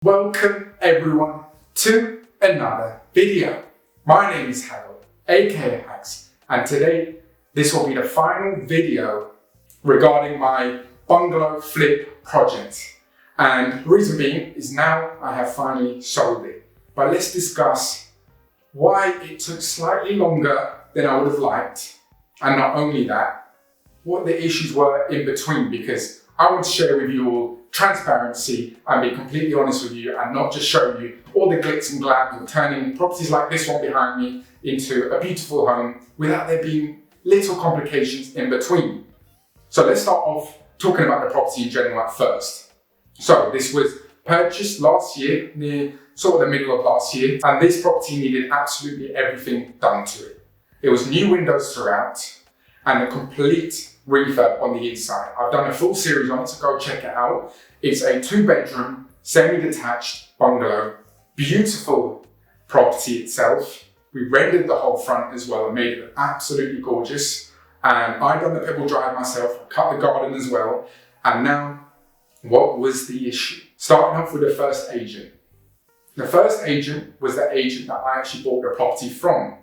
Welcome everyone to another video. My name is Hagel, aka Hags, and today this will be the final video regarding my bungalow flip project. And the reason being is now I have finally sold it. But let's discuss why it took slightly longer than I would have liked, and not only that, what the issues were in between, because I want to share with you all transparency and be completely honest with you and not just show you all the glitz and glam of turning properties like this one behind me into a beautiful home without there being little complications in between. So let's start off talking about the property in general at first. So this was purchased last year, near sort of the middle of last year, and this property needed absolutely everything done to it. It was new windows throughout and a complete refurb on the inside. I've done a full series on it, so go check it out. It's a 2-bedroom, semi-detached bungalow. Beautiful property itself. We rendered the whole front as well and made it absolutely gorgeous. And I've done the pebble drive myself, cut the garden as well. And now, what was the issue? Starting off with the first agent. The first agent was the agent that I actually bought the property from.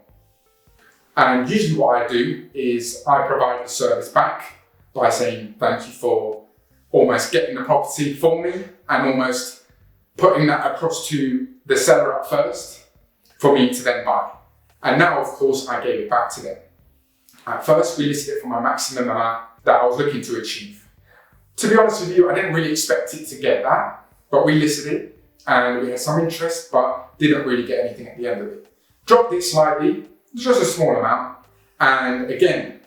And usually what I do is I provide the service back by saying thank you for almost getting the property for me and almost putting that across to the seller at first for me to then buy. And now, of course, I gave it back to them. At first, we listed it for my maximum amount that I was looking to achieve. To be honest with you, I didn't really expect it to get that, but we listed it and we had some interest, but didn't really get anything at the end of it. Dropped it slightly. Just a small amount, and again,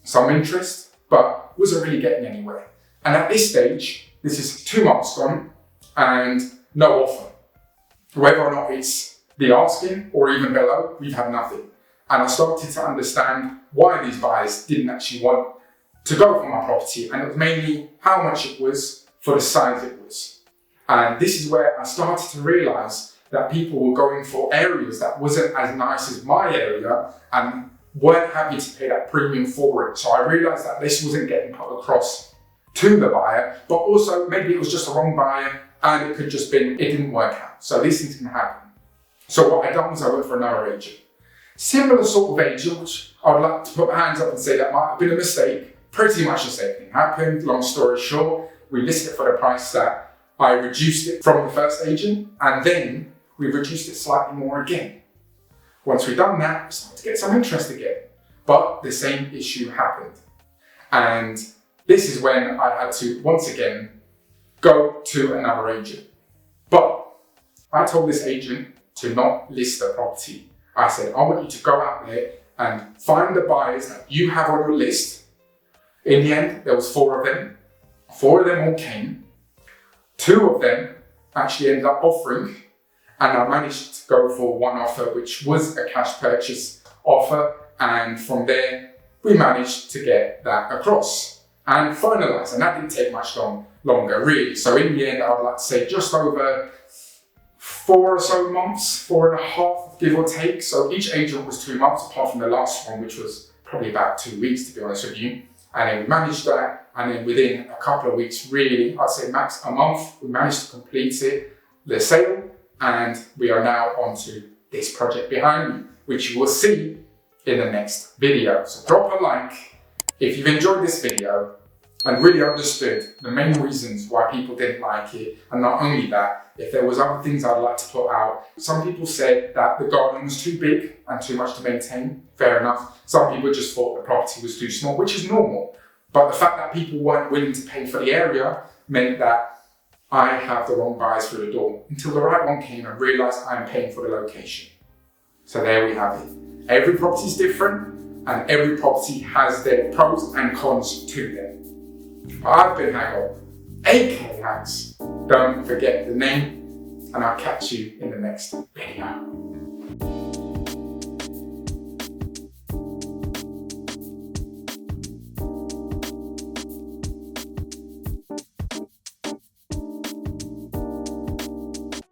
some interest, but wasn't really getting anywhere. And at this stage, this is 2 months gone, and no offer. Whether or not it's the asking or even below, we've had nothing. And I started to understand why these buyers didn't actually want to go for my property, and it was mainly how much it was for the size it was. And this is where I started to realize that people were going for areas that wasn't as nice as my area and weren't happy to pay that premium for it. So I realized that this wasn't getting put across to the buyer, but also maybe it was just the wrong buyer and it could just been, it didn't work out. So these things can happen. So what I done was I went for another agent. Similar sort of agent, which I would like to put my hands up and say that might have been a mistake. Pretty much the same thing happened. Long story short, we listed it for the price that I reduced it from the first agent, and then we reduced it slightly more again. Once we've done that, we started to get some interest again. But the same issue happened. And this is when I had to, once again, go to another agent. But I told this agent to not list the property. I said, I want you to go out there and find the buyers that you have on your list. In the end, there was 4 of them. 4 of them all came. 2 of them actually ended up offering, and I managed to go for one offer, which was a cash purchase offer. And from there, we managed to get that across and finalize. And that didn't take much longer, really. So in the end, I would like to say just over 4 or so months, 4.5, give or take. So each agent was 2 months, apart from the last one, which was probably about 2 weeks, to be honest with you. And then we managed that. And then within a couple of weeks, really, I'd say max a month, we managed to complete it, the sale. And we are now onto this project behind me, which you will see in the next video. So drop a like if you've enjoyed this video and really understood the main reasons why people didn't like it. And not only that, if there was other things I'd like to put out. Some people said that the garden was too big and too much to maintain. Fair enough. Some people just thought the property was too small, which is normal. But the fact that people weren't willing to pay for the area meant that I have the wrong buyers through the door until the right one came and realized I'm paying for the location. So there we have it. Every property is different and every property has their pros and cons to them. I've been Hagel, aka Hags. Don't forget the name, and I'll catch you in the next video.